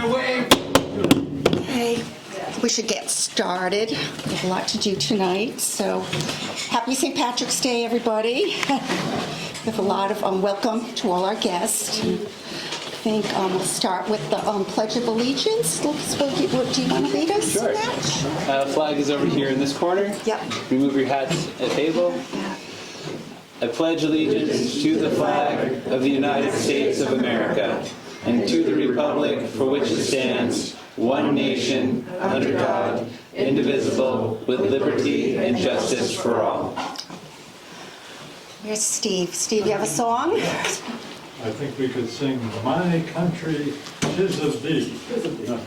wave. Okay, we should get started. We have a lot to do tonight, so happy St. Patrick's Day, everybody. We have a lot of welcome to all our guests. I think we'll start with the Pledge of Allegiance. Lucas, do you want to lead us? Sure. In that? Flag is over here in this corner. Yep. Remove your hats at table. I pledge allegiance to the flag of the United States of America and to the republic for which it stands, one nation, under God, indivisible, with liberty and justice for all. Here's Steve. Steve, you have a song? I think we could sing My Country 'Tis of Thee. My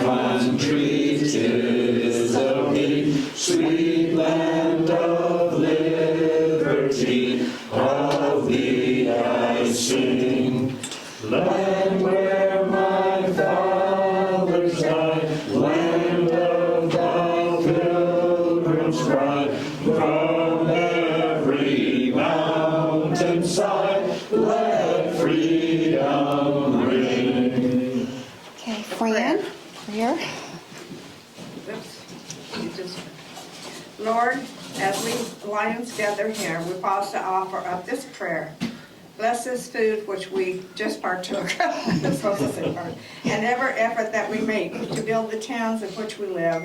country 'tis of thee, sweet land of liberty, of thee I sing. Land where my fathers died, land of the pilgrim's pride, from every mountainside, let freedom ring. Okay, Fran, prayer. Lord, as we Lions gather here, we pause to offer up this prayer. Bless this food which we just partook of, and every effort that we make to build the towns in which we live,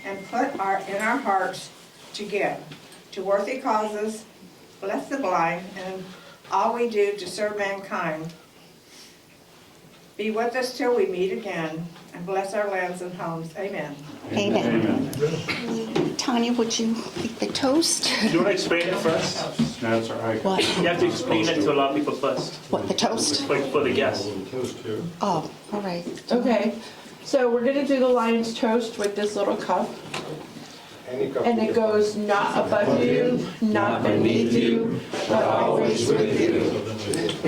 and put in our hearts to give to worthy causes. Bless the blind and all we do to serve mankind. Be with us till we meet again, and bless our lands and homes. Amen. Amen. Tanya, would you make the toast? Do you want to explain it first? That's all right. What? You have to explain it to a lot of people first, What, the toast? like for the guests. Toast here. Oh, all right. Okay, so we're gonna do the lion's toast with this little cup. And it goes, not above you, not beneath you, but always with you. I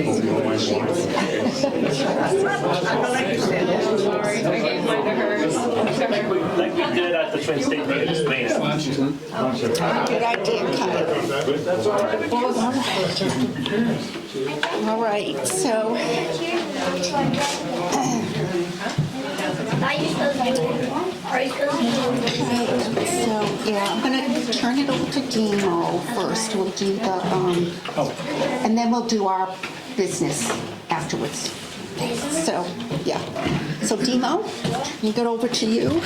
like you said that. Sorry, I gave mine to her. Like we did at the Twin State, we can explain it. Good idea, Kyle. All right, so yeah, I'm gonna turn it over to Demo first. We'll do the and then we'll do our business afterwards. So yeah, so Demo, we get over to you.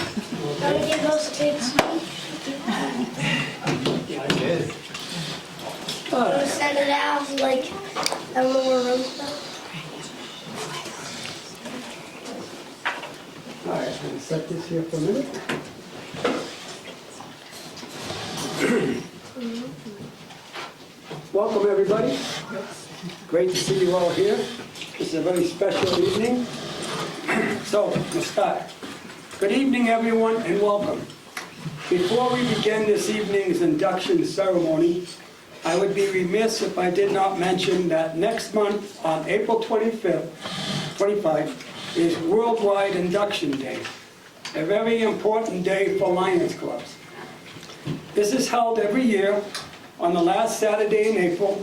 Send it out like a little roast. All right, I'm gonna set this here for a minute. Welcome, everybody. Great to see you all here. This is a very special evening. So, we'll start. Good evening, everyone, and welcome. Before we begin this evening's induction ceremony, I would be remiss if I did not mention that next month, on April 25th, is Worldwide Induction Day, a very important day for Lions Clubs. This is held every year on the last Saturday in April.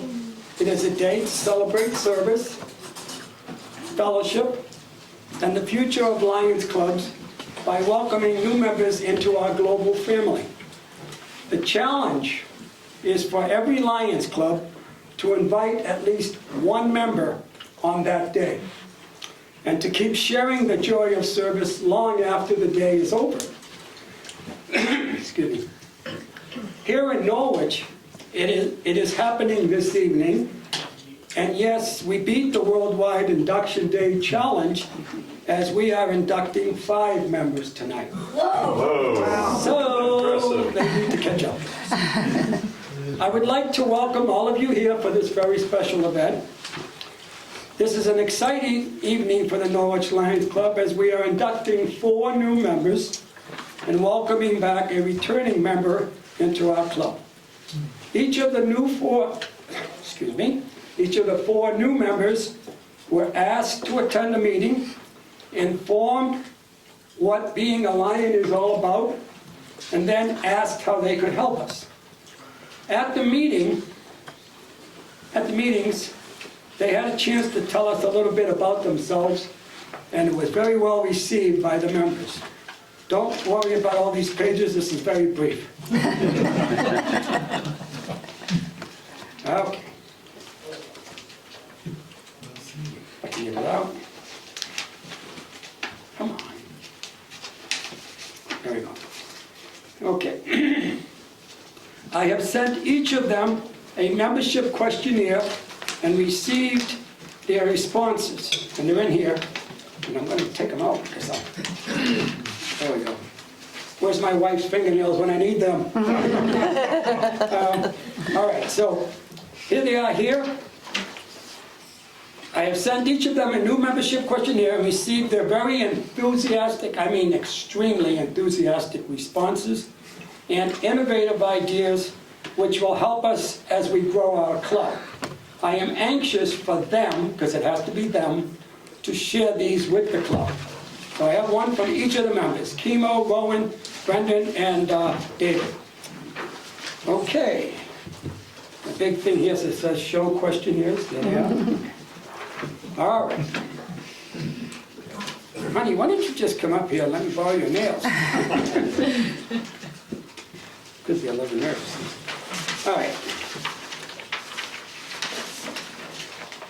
It is a day to celebrate service, fellowship, and the future of Lions Clubs by welcoming new members into our global family. The challenge is for every Lions Club to invite at least one member on that day, and to keep sharing the joy of service long after the day is over. Excuse me. Here in Norwich, it is happening this evening, and yes, we beat the Worldwide Induction Day challenge as we are inducting 5 members tonight. Whoa. So, they need to catch up. I would like to welcome all of you here for this very special event. This is an exciting evening for the Norwich Lions Club as we are inducting 4 new members and welcoming back a returning member into our club. Each of the 4 new members were asked to attend the meeting, informed what being a Lion is all about, and then asked how they could help us. At the meetings, they had a chance to tell us a little bit about themselves and it was very well received by the members. Don't worry about all these pages, this is very brief. Okay. I can get it out. Come on. There we go. Okay. I have sent each of them a membership questionnaire and received their responses. And they're in here. And I'm going to take them out because there we go. Where's my wife's fingernails when I need them? All right, so here they are here. I have sent each of them a new membership questionnaire and received their very enthusiastic, I mean extremely enthusiastic responses and innovative ideas which will help us as we grow our club. I am anxious for them, because it has to be them, to share these with the club. So I have one from each of the members, Kimo, Rowan, Brendan, and David. Okay. The big thing here says show questionnaires. There they are. All right. Honey, why don't you just come up here and let me borrow your nails? Could be a little nervous. All right.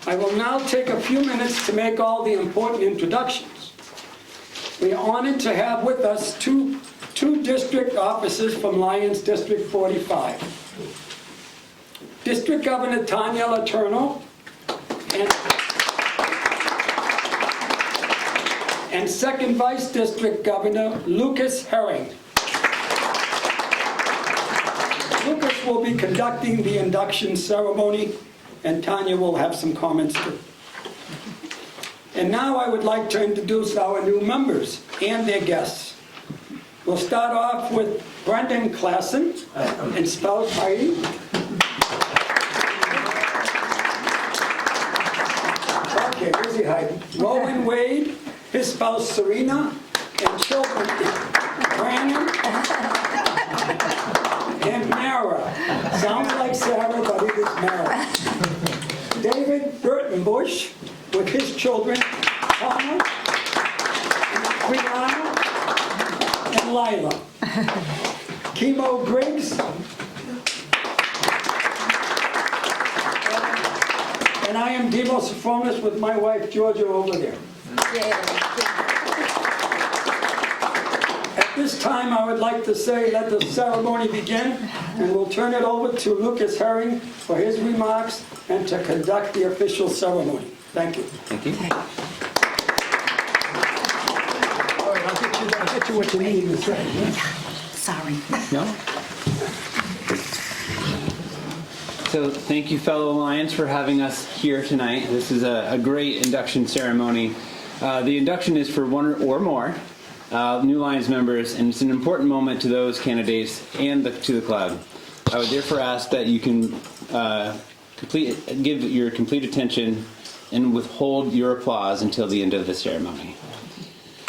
I will now take a few minutes to make all the important introductions. We are honored to have with us two district officers from Lions District 45. District Governor Tanya Letourneau and Second Vice District Governor Lucas Herring. Lucas will be conducting the induction ceremony, and Tanya will have some comments too. And now I would like to introduce our new members and their guests. We'll start off with Brendan Klassen and spouse Heidi. Okay, where's he hiding? Rowan Wade, his spouse Serena, and children Brandon and Mara. Sounds like Sarah, but it is Mara. David Burtonbush with his children, Thomas, Brianna, and Lila. Kimo Griggs, and I am Demos Sophonis with my wife Georgia over there. At this time, I would like to say, let the ceremony begin, and we'll turn it over to Lucas Herring for his remarks and to conduct the official ceremony. Thank you. Thank you. All right, I'll get you what you need in a second. Sorry. No? So thank you, fellow Lions, for having us here tonight. This is a great induction ceremony. The induction is for one or more new Lions members, and it's an important moment to those candidates and to the club. I would therefore ask that you can give your complete attention and withhold your applause until the end of the ceremony.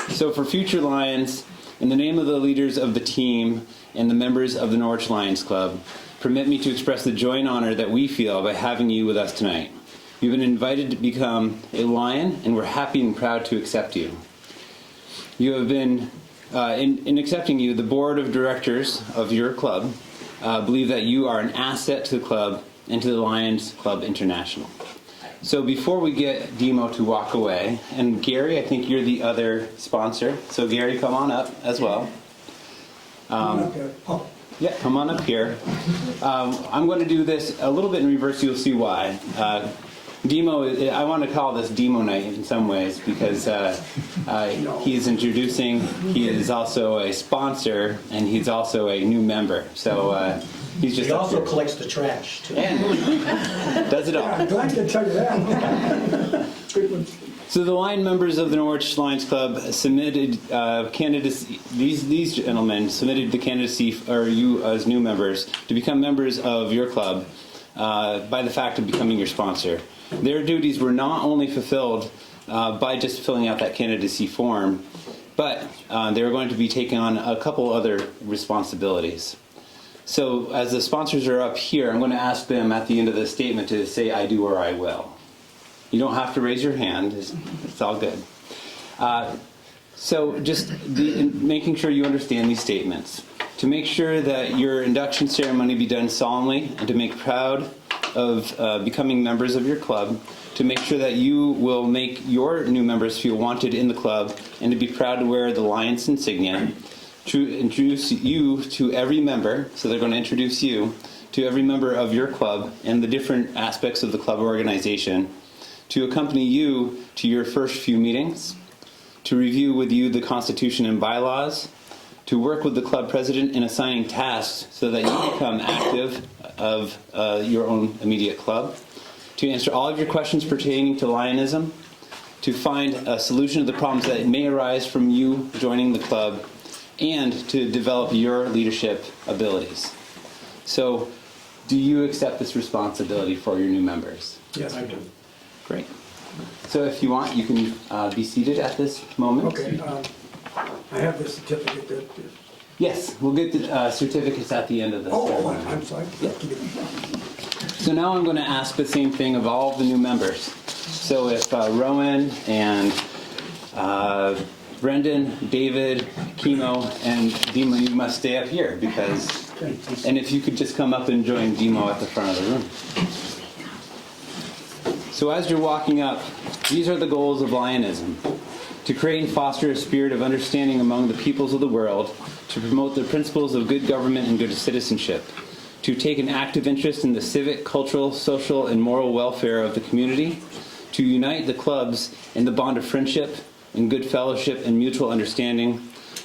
So for future Lions, in the name of the leaders of the team and the members of the Norwich Lions Club, permit me to express the joy and honor that we feel by having you with us tonight. You've been invited to become a Lion, and we're happy and proud to accept you. You have been, in accepting you, the board of directors of your club believe that you are an asset to the club and to the Lions Club International. So before we get Demo to walk away, and Gary, I think you're the other sponsor, so Gary, come on up as well. Yeah, come on up here. I'm going to do this a little bit in reverse. You'll see why. Demo, I want to call this Demo night in some ways because he's introducing. He is also a sponsor, and he's also a new member. So he's just. He also collects the trash too. And does it all. I'm glad to tell you that. So the Lion members of the Norwich Lions Club submitted candidacy. These gentlemen submitted the candidacy, or you as new members, to become members of your club by the fact of becoming your sponsor. Their duties were not only fulfilled by just filling out that candidacy form, but they were going to be taking on a couple other responsibilities. So as the sponsors are up here, I'm going to ask them at the end of the statement to say, "I do" or "I will." You don't have to raise your hand. It's all good. So just making sure you understand these statements. To make sure that your induction ceremony be done solemnly and to make proud of becoming members of your club, to make sure that you will make your new members feel wanted in the club, and to be proud to wear the Lions insignia, to introduce you to every member, so they're going to introduce you to every member of your club and the different aspects of the club organization, to accompany you to your first few meetings, to review with you the Constitution and bylaws, to work with the club president in assigning tasks so that you become active of your own immediate club, to answer all of your questions pertaining to Lionism, to find a solution to the problems that may arise from you joining the club, and to develop your leadership abilities. So, do you accept this responsibility for your new members? Yes, I do. Great. So if you want, you can be seated at this moment. Okay, I have the certificate that... Yes, we'll get the certificates at the end of this. Oh, I'm sorry. So now I'm going to ask the same thing of all of the new members. So if Rowan and Brendan, David, Chemo, and Demo, you must stay up here because... And if you could just come up and join Demo at the front of the room. So as you're walking up, these are the goals of Lionism: to create and foster a spirit of understanding among the peoples of the world, to promote the principles of good government and good citizenship, to take an active interest in the civic, cultural, social, and moral welfare of the community, to unite the clubs in the bond of friendship, in good fellowship and mutual understanding,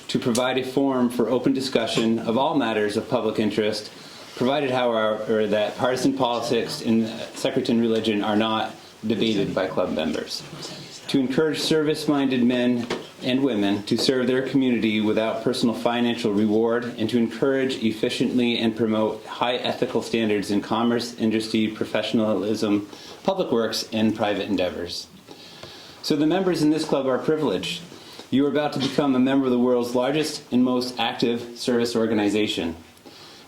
to provide a forum for open discussion of all matters of public interest, provided, however, that partisan politics and sectarian religion are not debated by club members, to encourage service-minded men and women to serve their community without personal financial reward, and to encourage efficiently and promote high ethical standards in commerce, industry, professionalism, public works, and private endeavors. So the members in this club are privileged. You are about to become a member of the world's largest and most active service organization.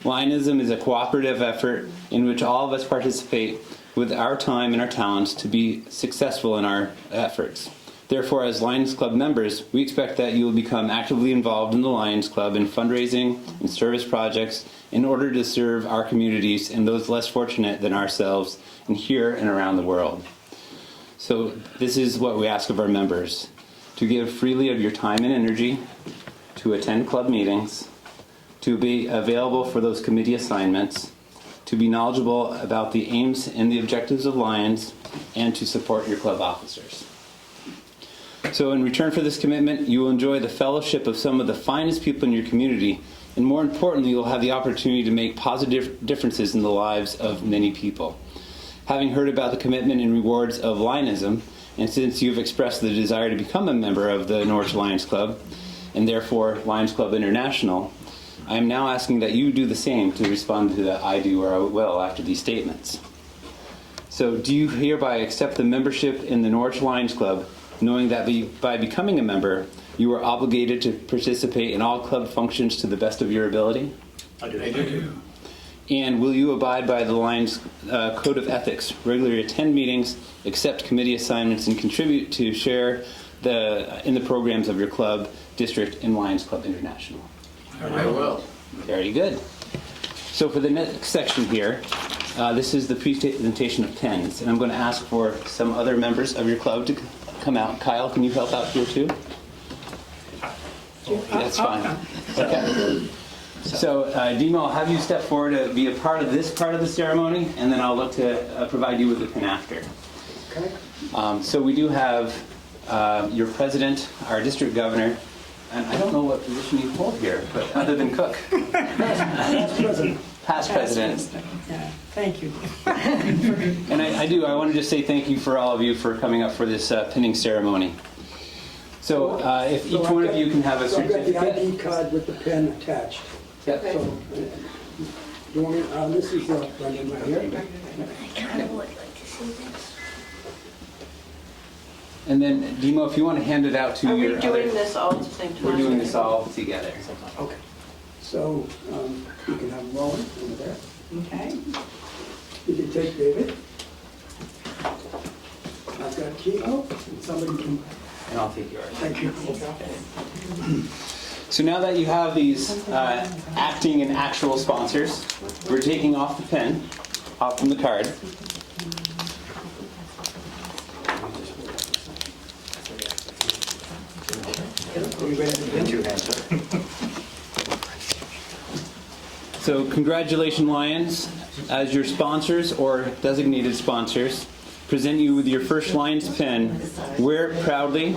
Lionism is a cooperative effort in which all of us participate with our time and our talents to be successful in our efforts. Therefore, as Lions Club members, we expect that you will become actively involved in the Lions Club in fundraising and service projects in order to serve our communities and those less fortunate than ourselves in here and around the world. So this is what we ask of our members: to give freely of your time and energy, to attend club meetings, to be available for those committee assignments, to be knowledgeable about the aims and the objectives of Lions, and to support your club officers. So in return for this commitment, you will enjoy the fellowship of some of the finest people in your community, and more importantly, you'll have the opportunity to make positive differences in the lives of many people. Having heard about the commitment and rewards of Lionism, and since you've expressed the desire to become a member of the Norwich Lions Club, and therefore Lions Club International, I am now asking that you do the same to respond to the I do or I will after these statements. So do you hereby accept the membership in the Norwich Lions Club, knowing that by becoming a member, you are obligated to participate in all club functions to the best of your ability? I do. And will you abide by the Lions Code of Ethics, regularly attend meetings, accept committee assignments, and contribute to share in the programs of your club, district, and Lions Club International? I will. Very good. So for the next section here, this is the presentation of pens, and I'm going to ask for some other members of your club to come out. Kyle, can you help out here too? That's fine. Okay. So, Demo, I'll have you step forward to be a part of this part of the ceremony, and then I'll look to provide you with the pin after. Okay. So we do have your president, our district governor, and I don't know what position you hold here, but other than cook. Past president. Past president. Yeah, thank you. And I want to just say thank you for all of you for coming up for this pinning ceremony. So if each one of you can have a So I've got the certificate. ID card with the pen attached. Yep. So, you want me, this is Brendan right here. I kind of would like to see this. And then, Demo, if you want to hand it out to Are we your doing other... this all at the same time? We're doing this all together. Okay. So, you can have Rowan over there. Okay. You can take David. I've got Kiko, and somebody can And I'll take yours. Thank you. So now that you have these acting and actual sponsors, we're taking off the pen, off from the card. So congratulations, Lions. As your sponsors or designated sponsors, present you with your first Lions pin. Wear it proudly.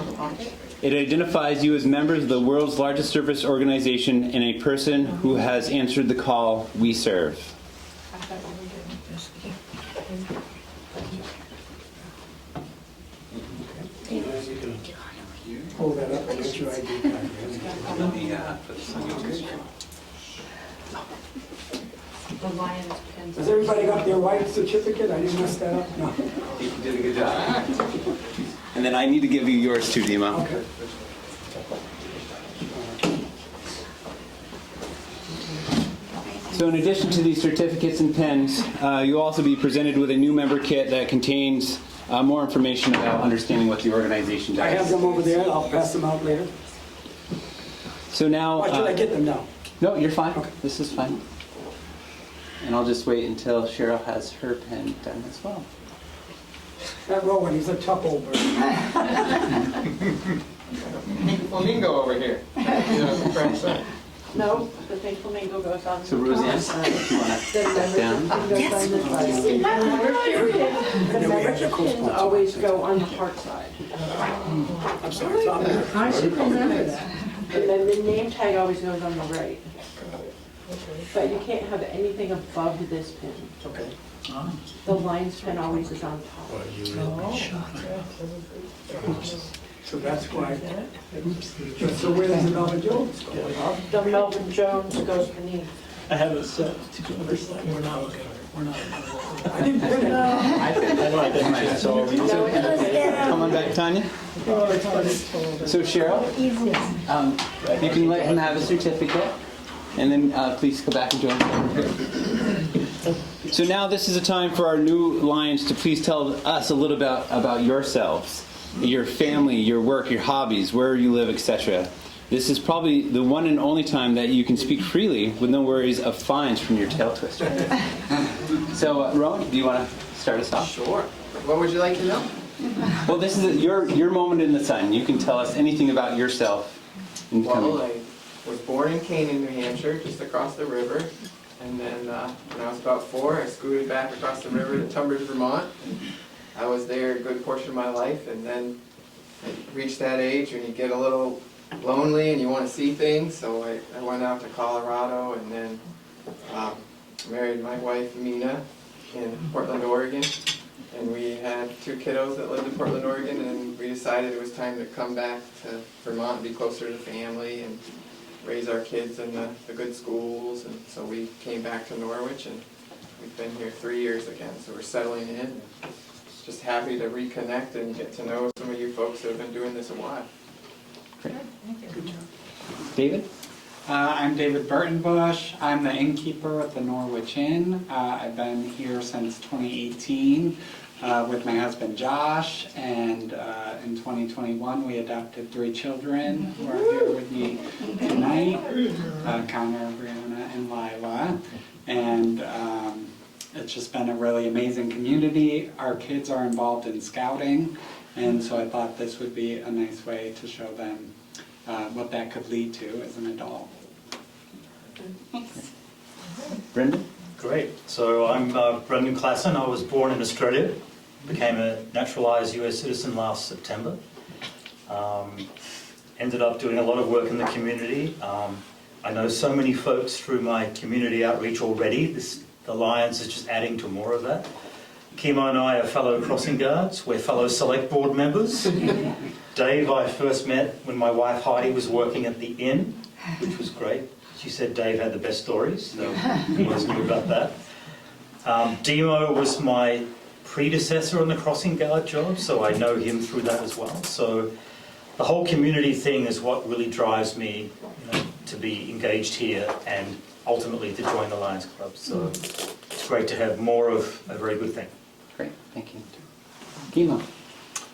It identifies you as members of the world's largest service organization and a person who has answered the call we serve. Hold that up and get your ID card. Let me put this on yours. The Lions pins. Has everybody got their white certificate? I didn't mess that up? No. You did a good job. And then I need to give you yours too, Dima. Okay. So in addition to these certificates and pens, you'll also be presented with a new member kit that contains more information about understanding what the organization does. I have them over there. I'll pass them out later. So now... Or should I get them now? No, you're fine. Okay. This is fine. And I'll just wait until Cheryl has her pen done as well. That Rowan, he's a tough old bird. Flamingo over here. No, the pink flamingo goes on So the Roseanne, top side. if you want to The step down. membership pin goes on this side. The membership pins always go on the heart side. I'm sorry, Tom. I should remember that. And then the name tag always goes on the right. But you can't have anything above this pin. Okay. The Lions pin always is on top. So that's why. So where does the Melvin Jones go? The Melvin Jones goes beneath. I have it set. We're not. I didn't pin it. I know I didn't. It's all. Come on back, Tanya. So Cheryl, you can let him have a certificate, and then please go back and join us. So now this is a time for our new Lions to please tell us a little about yourselves, your family, your work, your hobbies, where you live, etc. This is probably the one and only time that you can speak freely with no worries of fines from your tail twister. So Rowan, do you want to start us off? Sure. What would you like to know? Well, this is your moment in the sun. You can tell us anything about yourself. Well, I was born in Canaan, New Hampshire, just across the river. And then when I was about 4, I scooted back across the river to Tunbridge, Vermont. I was there a good portion of my life, and then I reached that age when you get a little lonely and you want to see things. So I went out to Colorado, and then married my wife, Mina, in Portland, Oregon. And we had 2 kiddos that lived in Portland, Oregon, and we decided it was time to come back to Vermont and be closer to family and raise our kids in the good schools. And so we came back to Norwich, and we've been here 3 years again, so we're settling in. Just happy to reconnect and get to know some of you folks that have been doing this a while. Great. Good job. David? I'm David Burtonbush. I'm the innkeeper at the Norwich Inn. I've been here since 2018 with my husband Josh, and in 2021 we adopted 3 children who are here with me tonight, Connor, Brianna, and Lila. And it's just been a really amazing community. Our kids are involved in scouting, and so I thought this would be a nice way to show them what that could lead to as an adult. Thanks. Brendan? Great. So I'm Brendan Klassen. I was born in Australia, became a naturalised US citizen last September. Ended up doing a lot of work in the community. I know so many folks through my community outreach already. The Lions is just adding to more of that. Kimo and I are fellow crossing guards. We're fellow select board members. Dave I first met when my wife Heidi was working at the inn, which was great. She said Dave had the best stories, so he always knew about that. Demo was my predecessor on the crossing guard job, so I know him through that as well. So the whole community thing is what really drives me, to be engaged here and ultimately to join the Lions Club. So it's great to have more of a very good thing. Great, thank you. Kimo?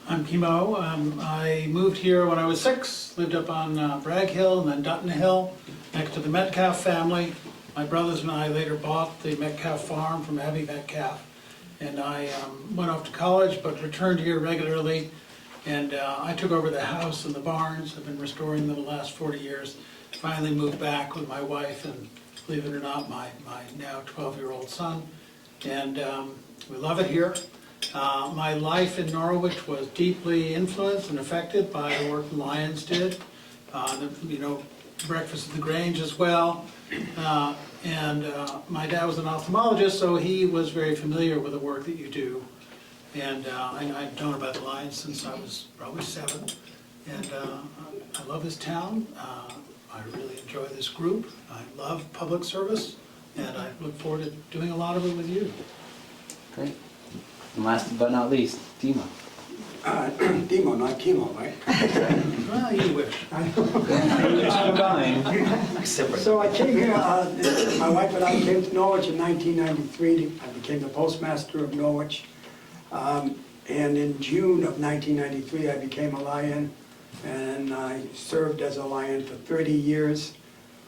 I'm Chemo. I moved here when I was 6, lived up on Bragg Hill and then Dutton Hill, next to the Metcalf family. My brothers and I later bought the Metcalf farm from Abby Metcalf. And I went off to college, but returned here regularly. And I took over the house and the barns. I've been restoring them the last 40 years. Finally moved back with my wife and, believe it or not, my now 12-year-old son. And we love it here. My life in Norwich was deeply influenced and affected by the work the Lions did. Breakfast at the Grange as well. My dad was an ophthalmologist, so he was very familiar with the work that you do. And I've known about the Lions since I was probably 7. And I love this town. I really enjoy this group. I love public service, and I look forward to doing a lot of it with you. Great. And last but not least, Dima. Demo, not chemo, right? Well, you wish. So I came here, my wife and I came to Norwich in 1993. I became the postmaster of Norwich. And in June of 1993, I became a Lion, and I served as a Lion for 30 years,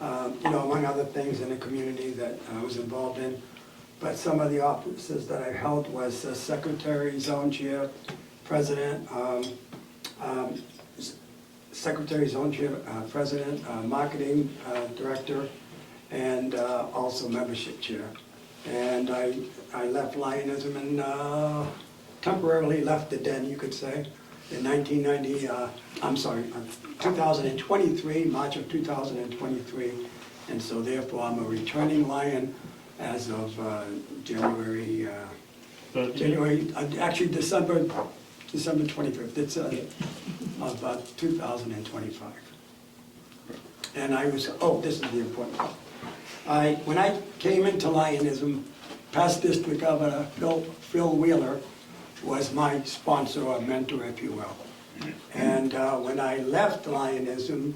among other things in the community that I was involved in. But some of the offices that I held was Secretary, Zone Chair, President, Secretary, Zone Chair, President, Marketing Director, and also Membership Chair. And I left Lionism and temporarily left the den, you could say, in 2023, March of 2023. And so therefore I'm a returning Lion as of actually December 25th, it's of 2025. And I was, this is the important part. When I came into Lionism, past District Governor Phil Wheeler was my sponsor or mentor, if you will. And when I left Lionism,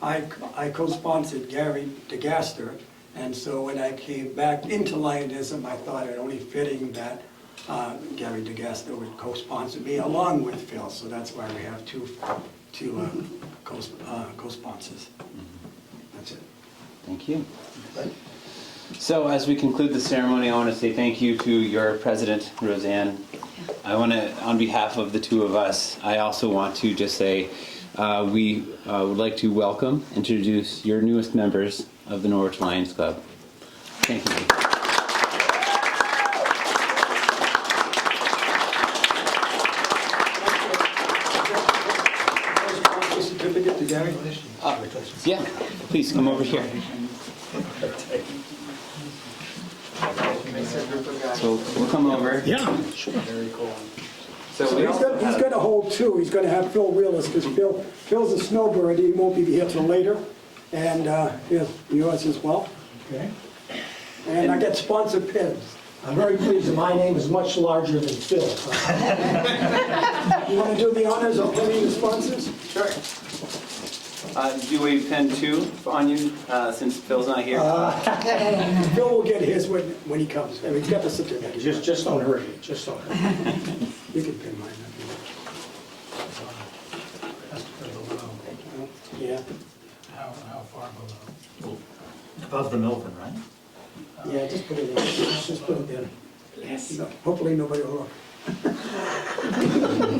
I co-sponsored Gary DeGaster. And so when I came back into Lionism, I thought it only fitting that Gary DeGaster would co-sponsor me along with Phil. So that's why we have two co-sponsors. That's it. Thank you. So as we conclude the ceremony, I want to say thank you to your president, Roseanne. I want to, on behalf of the two of us, I also want to just say we would like to introduce your newest members of the Norwich Lions Club. Thank you. Certificate to Gary? Yeah, please come over here. So we'll come over. Yeah, sure. Very cool. So he's got to hold two. He's going to have Phil Wheeler because Phil's a snowbird. He won't be here till later. And here's yours as well. Okay. And I get sponsored pins. I'm very pleased that my name is much larger than Phil. You want to do the honors of pinning the sponsors? Sure. Do we pen two on you since Phil's not here? Phil will get his when he comes. I mean, he's got the certificate. Just don't hurt me. Just don't hurt me. You can pin mine if you want. Yeah. How far below? Above the Melbourne, right? Yeah, just put it in. Just put it in. Yes. No, hopefully nobody will look.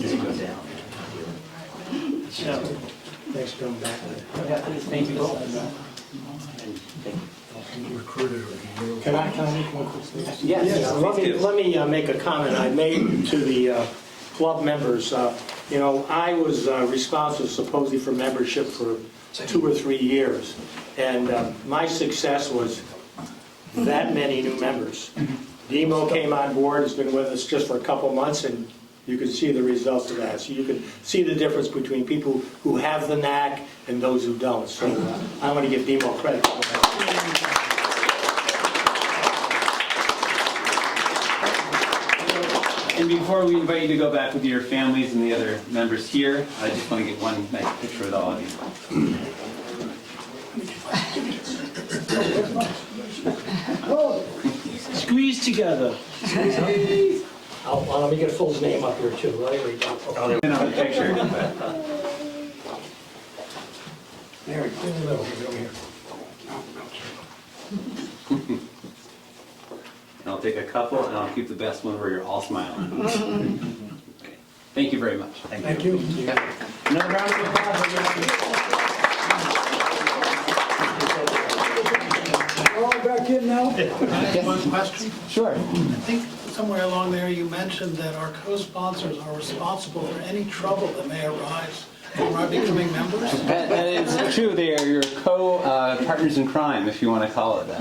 Just go down. Thanks for coming back. Thank you both. Can I make one quick statement? Yes. Let me make a comment I made to the club members. I was responsible supposedly for membership for 2 or 3 years, and my success was that many new members. Demo came on board, has been with us just for a couple months, and you can see the results of that. So you can see the difference between people who have the knack and those who don't. So I want to give Demo credit for that. And before we invite you to go back with your families and the other members here, I just want to get one nice picture with all of you. Squeeze together. Let me get Phil's name up here too. There we go. Okay. Another picture. There we go. In the middle, he's over here. And I'll take a couple, and I'll keep the best one where you're all smiling. Okay. Thank you very much. Thank you. Another round of applause. We're all back in now? Can I ask one question? Sure. I think somewhere along there you mentioned that our co-sponsors are responsible for any trouble that may arise from our becoming members. That is true. They are your co-partners in crime, if you want to call it that.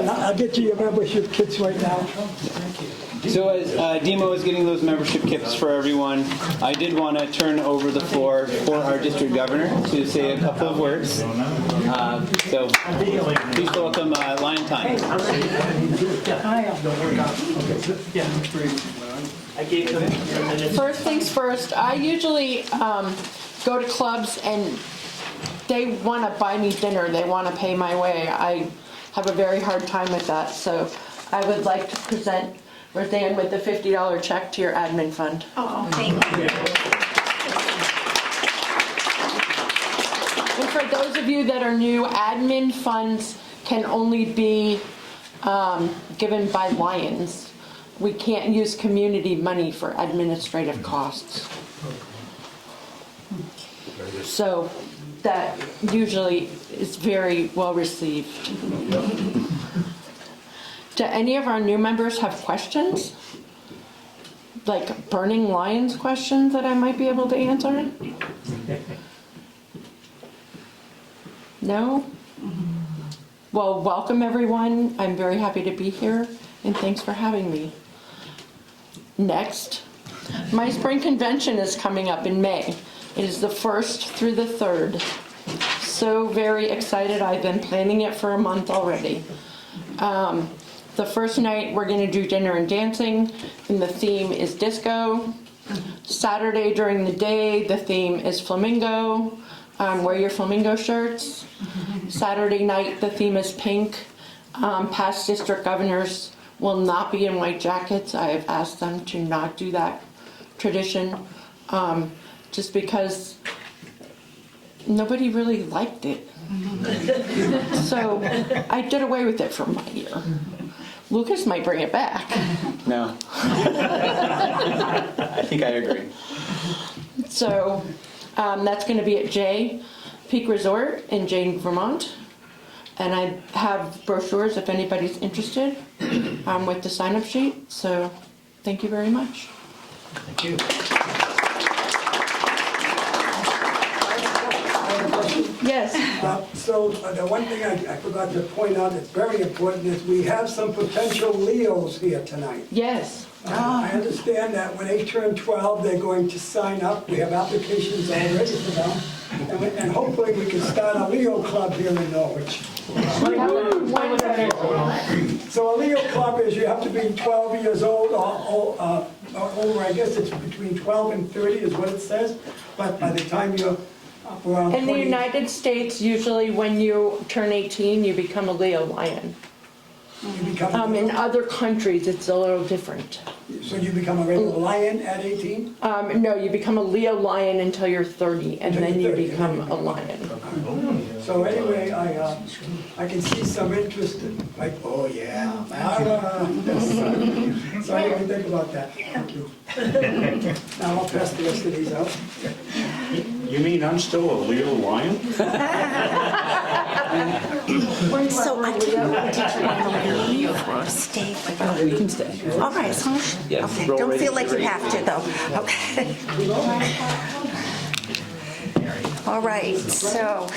I'll get you your membership kits right now. Thank you. So as Demo is getting those membership kits for everyone, I did want to turn over the floor for our district governor to say a couple of words. So please welcome Lion Time. First things first, I usually go to clubs and they want to buy me dinner. They want to pay my way. I have a very hard time with that. So I would like to present Roseanne with the $50 check to your admin fund. Oh, thank you. And for those of you that are new, admin funds can only be given by Lions. We can't use community money for administrative costs. So that usually is very well received. Do any of our new members have questions? Like burning Lions questions that I might be able to answer? No? Well, welcome everyone. I'm very happy to be here and thanks for having me. Next, my spring convention is coming up in May. It is the 1st through the 3rd. So very excited. I've been planning it for a month already. The first night we're going to do dinner and dancing, and the theme is disco. Saturday during the day, the theme is flamingo. Wear your flamingo shirts. Saturday night, the theme is pink. Past district governors will not be in white jackets. I have asked them to not do that tradition, just because nobody really liked it. So I did away with it for my year. Lucas might bring it back. No. I think I agree. So that's going to be at Jay Peak Resort in Jane, Vermont. And I have brochures if anybody's interested with the sign-up sheet. So thank you very much. Thank you. Yes. So the one thing I forgot to point out that's very important is we have some potential Leos here tonight. Yes. I understand that when they turn 12, they're going to sign up. We have applications already for them. And hopefully we can start a Leo club here in Norwich. So a Leo club is you have to be 12 years old or over. I guess it's between 12 and 30 is what it says. But by the time you're up around 20... In the United States, usually when you turn 18, you become a Leo Lion. You become In other countries, it's a little different. So you become a regular lion at 18? No, you become a Leo Lion until you're 30, and then you become a lion. So anyway, I can see some interest in, like, oh yeah, so anyway, think about that. Thank you. Now I'll pass the rest of these out. You mean I'm still a Leo lion? So I can, did you want to leave or stay? You can stay. All right, as long as, okay, don't feel like you have to though, okay? All right, so.